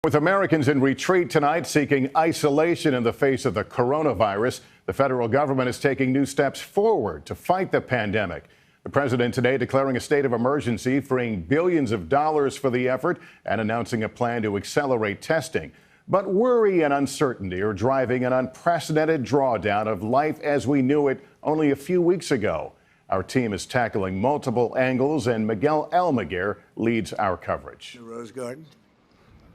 With Americans in retreat tonight seeking isolation in the face of the coronavirus, the federal government is taking new steps forward to fight the pandemic. The president today declaring a state of emergency, freeing billions of dollars for the effort and announcing a plan to accelerate testing. But worry and uncertainty are driving an unprecedented drawdown of life as we knew it only a few weeks ago. Our team is tackling multiple angles, and Miguel Almaguer leads our coverage. The Rose Garden.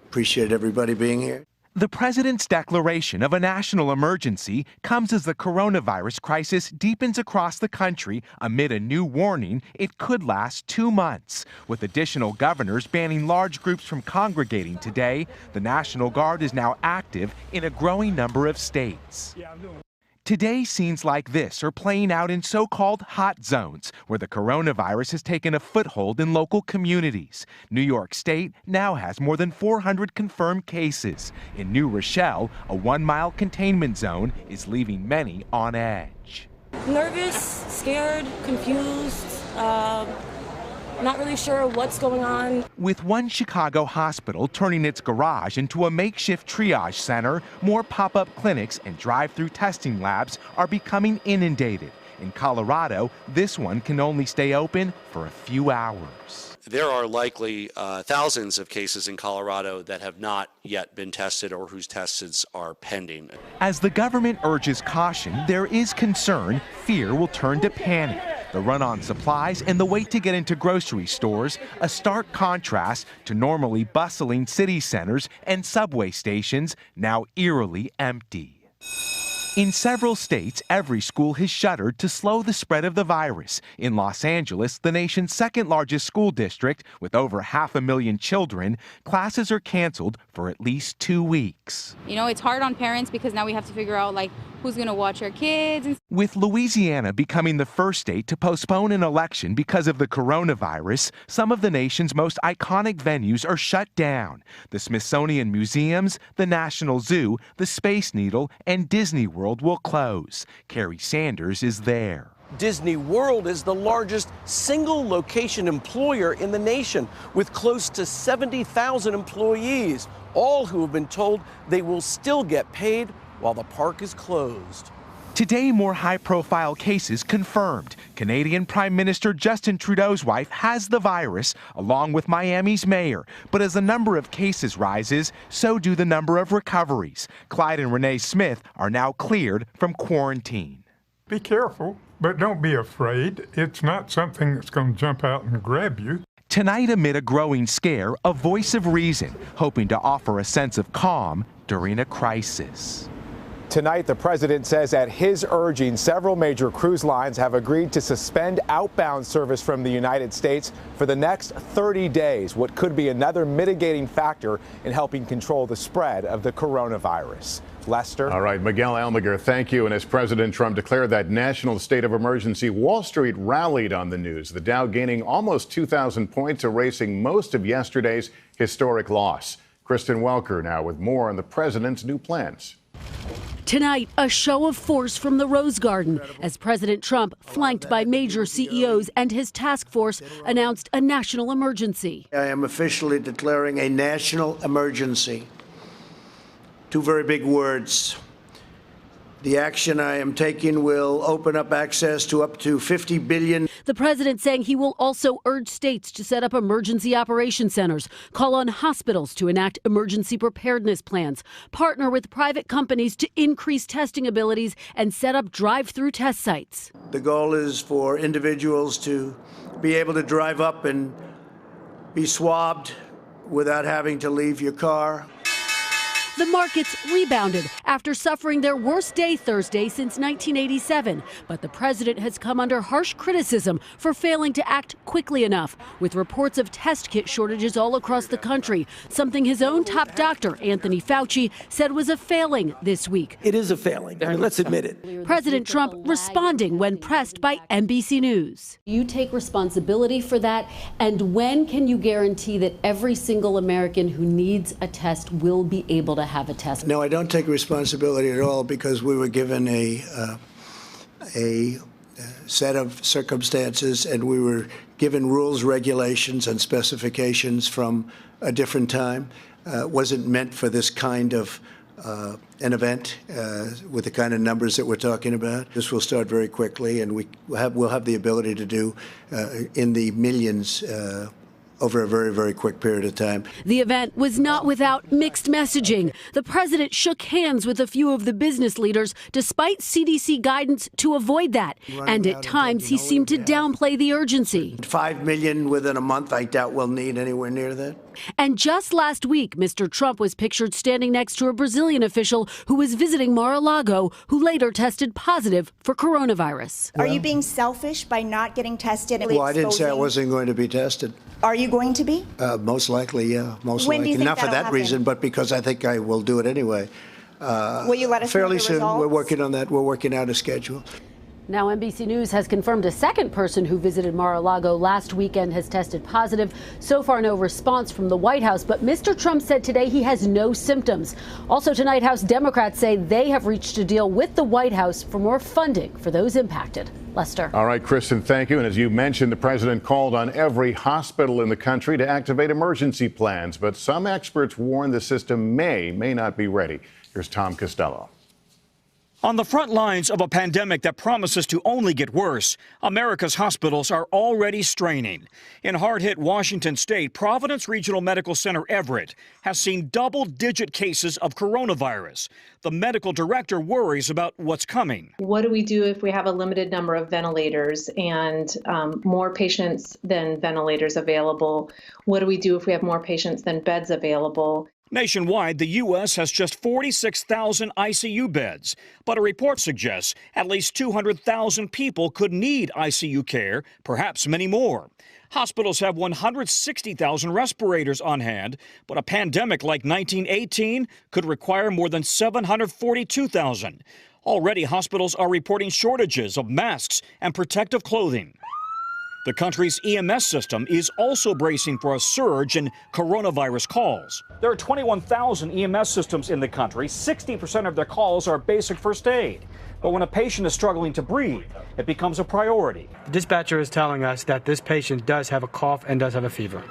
Appreciate everybody being here. The president's declaration of a national emergency comes as the coronavirus crisis deepens across the country amid a new warning it could last 2 months. With additional governors banning large groups from congregating today, the National Guard is now active in a growing number of states. Today, scenes like this are playing out in so-called hot zones, where the coronavirus has taken a foothold in local communities. New York State now has more than 400 confirmed cases. In New Rochelle, a 1-mile containment zone is leaving many on edge. Nervous, scared, confused, not really sure what's going on. With one Chicago hospital turning its garage into a makeshift triage center, more pop-up clinics and drive-through testing labs are becoming inundated. In Colorado, this one can only stay open for a few hours. There are likely thousands of cases in Colorado that have not yet been tested or whose tests are pending. As the government urges caution, there is concern fear will turn to panic. The run on supplies and the wait to get into grocery stores, a stark contrast to normally bustling city centers and subway stations now eerily empty. In several states, every school has shuttered to slow the spread of the virus. In Los Angeles, the nation's second largest school district, with over 500,000 children, classes are canceled for at least 2 weeks. You know, it's hard on parents because now we have to figure out, who's going to watch our kids. With Louisiana becoming the first state to postpone an election because of the coronavirus, some of the nation's most iconic venues are shut down. The Smithsonian Museums, the National Zoo, the Space Needle, and Disney World will close. Kerry Sanders is there. Disney World is the largest single location employer in the nation, with close to 70,000 employees, all who have been told they will still get paid while the park is closed. Today, more high-profile cases confirmed. Canadian Prime Minister Justin Trudeau's wife has the virus, along with Miami's mayor. But as the number of cases rises, so do the number of recoveries. Clyde and Renee Smith are now cleared from quarantine. Be careful, but don't be afraid. It's not something that's going to jump out and grab you. Tonight, amid a growing scare, a voice of reason, hoping to offer a sense of calm during a crisis. Tonight, the president says at his urging, several major cruise lines have agreed to suspend outbound service from the United States for the next 30 days, what could be another mitigating factor in helping control the spread of the coronavirus. Lester? All right, Miguel Almaguer, thank you. And as President Trump declared that national state of emergency, Wall Street rallied on the news, the Dow gaining almost 2,000 points, erasing most of yesterday's historic loss. Kristen Welker now with more on the president's new plans. Tonight, a show of force from the Rose Garden as President Trump, flanked by major CEOs and his task force, announced a national emergency. I am officially declaring a national emergency. Two very big words. The action I am taking will open up access to up to $50 billion. The president saying he will also urge states to set up emergency operation centers, call on hospitals to enact emergency preparedness plans, partner with private companies to increase testing abilities, and set up drive-through test sites. The goal is for individuals to be able to drive up and be swabbed without having to leave your car. The markets rebounded after suffering their worst day Thursday since 1987. But the president has come under harsh criticism for failing to act quickly enough, with reports of test kit shortages all across the country, something his own top doctor, Anthony Fauci, said was a failing this week. It is a failing. I mean, let's admit it. President Trump responding when pressed by NBC News. You take responsibility for that, and when can you guarantee that every single American who needs a test will be able to have a test? No, I don't take responsibility at all, because we were given a set of circumstances, and we were given rules, regulations, and specifications from a different time. wasn't meant for this kind of an event with the kind of numbers that we're talking about. This will start very quickly, and we'll have the ability to do in the millions over a very, very quick period of time. The event was not without mixed messaging. The president shook hands with a few of the business leaders, despite CDC guidance to avoid that. And at times, he seemed to downplay the urgency. 5 million within a month, I doubt we'll need anywhere near that. And just last week, Mr. Trump was pictured standing next to a Brazilian official who was visiting Mar-a-Lago, who later tested positive for coronavirus. Are you being selfish by not getting tested? Well, I didn't say I wasn't going to be tested. Are you going to be? Most likely, yeah. Most When do likely. you think Not for that'll that happen? reason, but because I think I will do it anyway. Will you let us know fairly the soon. results? We're working on that. We're working out a schedule. Now, NBC News has confirmed a second person who visited Mar-a-Lago last weekend has tested positive. So far, no response from the White House, but Mr. Trump said today he has no symptoms. Also tonight, House Democrats say they have reached a deal with the White House for more funding for those impacted. Lester. All right, Kristen, thank you. And as you mentioned, the president called on every hospital in the country to activate emergency plans, but some experts warn the system may not be ready. Here's Tom Costello. On the front lines of a pandemic that promises to only get worse, America's hospitals are already straining. In hard-hit Washington state, Providence Regional Medical Center Everett has seen double-digit cases of coronavirus. The medical director worries about what's coming. What do we do if we have a limited number of ventilators and more patients than ventilators available? What do we do if we have more patients than beds available? Nationwide, the U.S. has just 46,000 ICU beds, but a report suggests at least 200,000 people could need ICU care, perhaps many more. Hospitals have 160,000 respirators on hand, but a pandemic like 1918 could require more than 742,000. Already, hospitals are reporting shortages of masks and protective clothing. The country's EMS system is also bracing for a surge in coronavirus calls. There are 21,000 EMS systems in the country. 60% of their calls are basic first aid. But when a patient is struggling to breathe, it becomes a priority. The dispatcher is telling us that this patient does have a cough and does have a fever.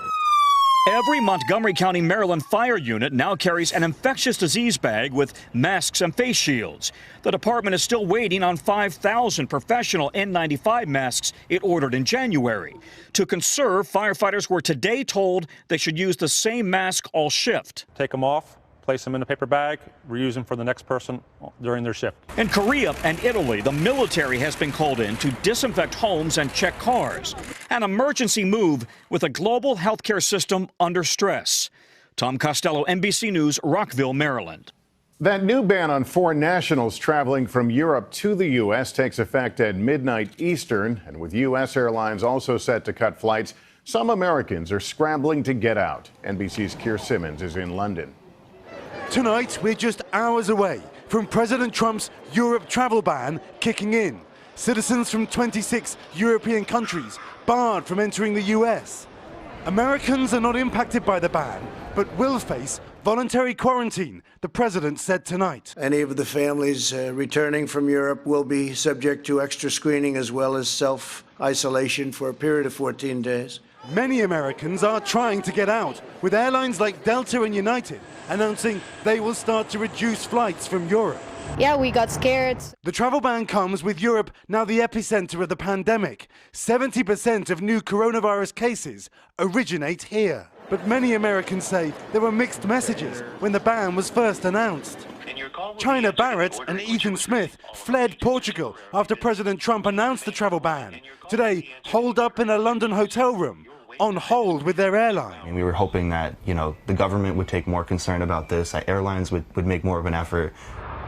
Every Montgomery County, Maryland fire unit now carries an infectious disease bag with masks and face shields. The department is still waiting on 5,000 professional N95 masks it ordered in January. To conserve, firefighters were today told they should use the same mask all shift. Take them off, place them in a paper bag, reuse them for the next person during their shift. In Korea and Italy, the military has been called in to disinfect homes and check cars. An emergency move with a global healthcare system under stress. Tom Costello, NBC News, Rockville, Maryland. That new ban on foreign nationals traveling from Europe to the U.S. takes effect at midnight Eastern, and with U.S. airlines also set to cut flights, some Americans are scrambling to get out. NBC's Keir Simmons is in London. Tonight, we're just hours away from President Trump's Europe travel ban kicking in. Citizens from 26 European countries barred from entering the U.S. Americans are not impacted by the ban, but will face voluntary quarantine, the president said tonight. Any of the families returning from Europe will be subject to extra screening as well as self-isolation for a period of 14 days. Many Americans are trying to get out, with airlines like Delta and United announcing they will start to reduce flights from Europe. Yeah, we got scared. The travel ban comes with Europe now the epicenter of the pandemic. 70% of new coronavirus cases originate here. But many Americans say there were mixed messages when the ban was first announced. China Barrett and Ethan Smith fled Portugal after President Trump announced the travel ban. Today, holed up in a London hotel room, on hold with their airline. And we were hoping that, the government would take more concern about this, that airlines would make more of an effort.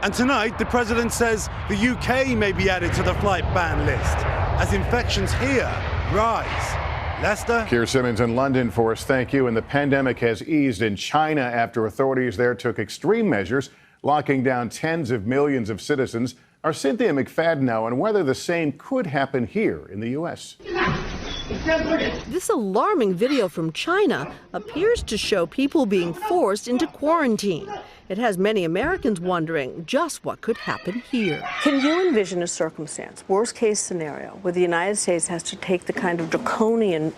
And tonight, the president says the UK may be added to the flight ban list as infections here rise. Lester? Keir Simmons in London for us. Thank you. And the pandemic has eased in China after authorities there took extreme measures, locking down tens of millions of citizens. Our Cynthia McFadden now on whether the same could happen here in the U.S. This alarming video from China appears to show people being forced into quarantine. It has many Americans wondering just what could happen here. Can you envision a circumstance, worst case scenario, where the United States has to take the kind of draconian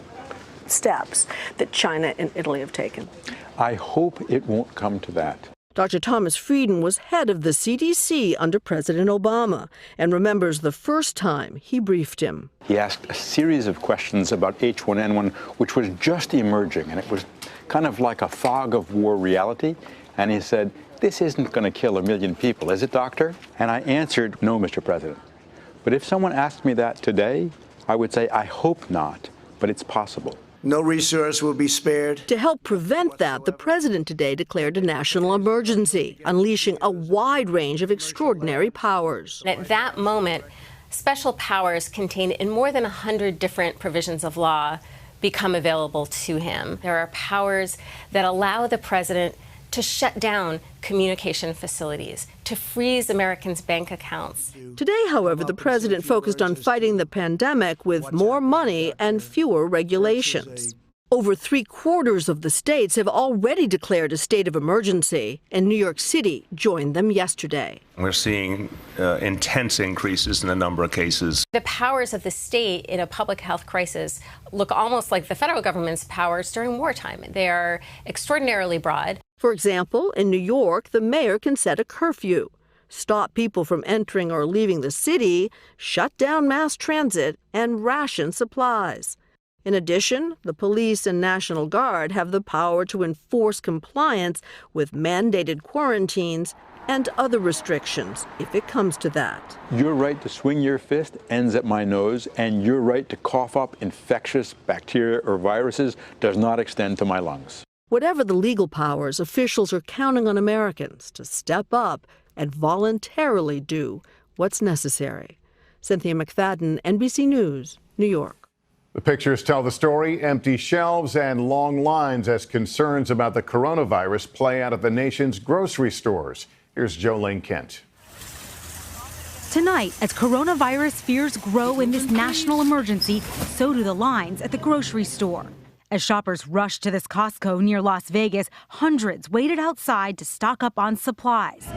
steps that China and Italy have taken. I hope it won't come to that. Dr. Thomas Frieden was head of the CDC under President Obama and remembers the first time he briefed him. He asked a series of questions about H1N1, which was just emerging, and it was kind of like a fog of war reality. And he said, "This isn't going to kill 1 million people, is it, doctor?" And I answered, "No, Mr. President." But if someone asked me that today, I would say, I hope not, but it's possible. No resource will be spared. To help prevent that, the president today declared a national emergency, unleashing a wide range of extraordinary powers. At that moment, special powers contained in more than 100 different provisions of law become available to him. There are powers that allow the president to shut down communication facilities, to freeze Americans' bank accounts. Today, however, the president focused on fighting the pandemic with more money and fewer regulations. Over 3/4 of the states have already declared a state of emergency, and New York City joined them yesterday. We're seeing intense increases in the number of cases. The powers of the state in a public health crisis look almost like the federal government's powers during wartime. They are extraordinarily broad. For example, in New York, the mayor can set a curfew, stop people from entering or leaving the city, shut down mass transit, and ration supplies. In addition, the police and National Guard have the power to enforce compliance with mandated quarantines and other restrictions if it comes to that. Your right to swing your fist ends at my nose, and your right to cough up infectious bacteria or viruses does not extend to my lungs. Whatever the legal powers, officials are counting on Americans to step up and voluntarily do what's necessary. Cynthia McFadden, NBC News, New York. The pictures tell the story: empty shelves and long lines as concerns about the coronavirus play out at the nation's grocery stores. Here's Jolene Kent. Tonight, as coronavirus fears grow in this national emergency, so do the lines at the grocery store. As shoppers rushed to this Costco near Las Vegas, hundreds waited outside to stock up on supplies.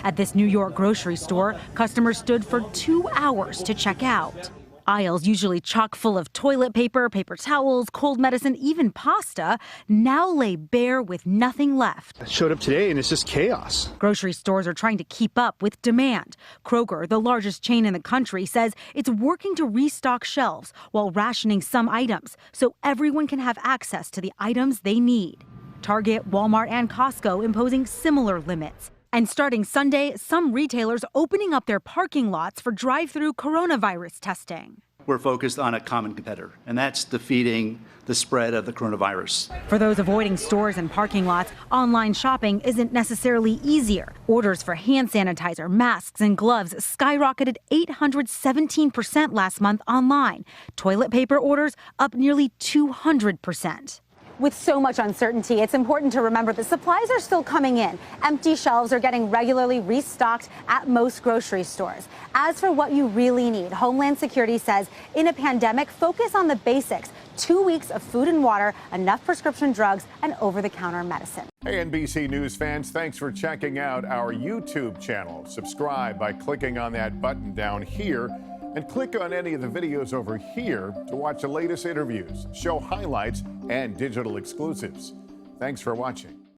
At this New York grocery store, customers stood for 2 hours to check out. Aisles usually chock full of toilet paper, paper towels, cold medicine, even pasta, now lay bare with nothing left. I showed up today and it's just chaos. Grocery stores are trying to keep up with demand. Kroger, the largest chain in the country, says it's working to restock shelves while rationing some items so everyone can have access to the items they need. Target, Walmart, and Costco imposing similar limits. And starting Sunday, some retailers opening up their parking lots for drive-through coronavirus testing. We're focused on a common competitor, and that's defeating the spread of the coronavirus. For those avoiding stores and parking lots, online shopping isn't necessarily easier. Orders for hand sanitizer, masks, and gloves skyrocketed 817% last month online. Toilet paper orders up nearly 200%. With so much uncertainty, it's important to remember that supplies are still coming in. Empty shelves are getting regularly restocked at most grocery stores. As for what you really need, Homeland Security says in a pandemic, focus on the basics. 2 weeks of food and water, enough prescription drugs, and over-the-counter medicine. Hey, NBC News fans, thanks for checking out our YouTube channel. Subscribe by clicking on that button down here, and click on any of the videos over here to watch the latest interviews, show highlights, and digital exclusives. Thanks for watching.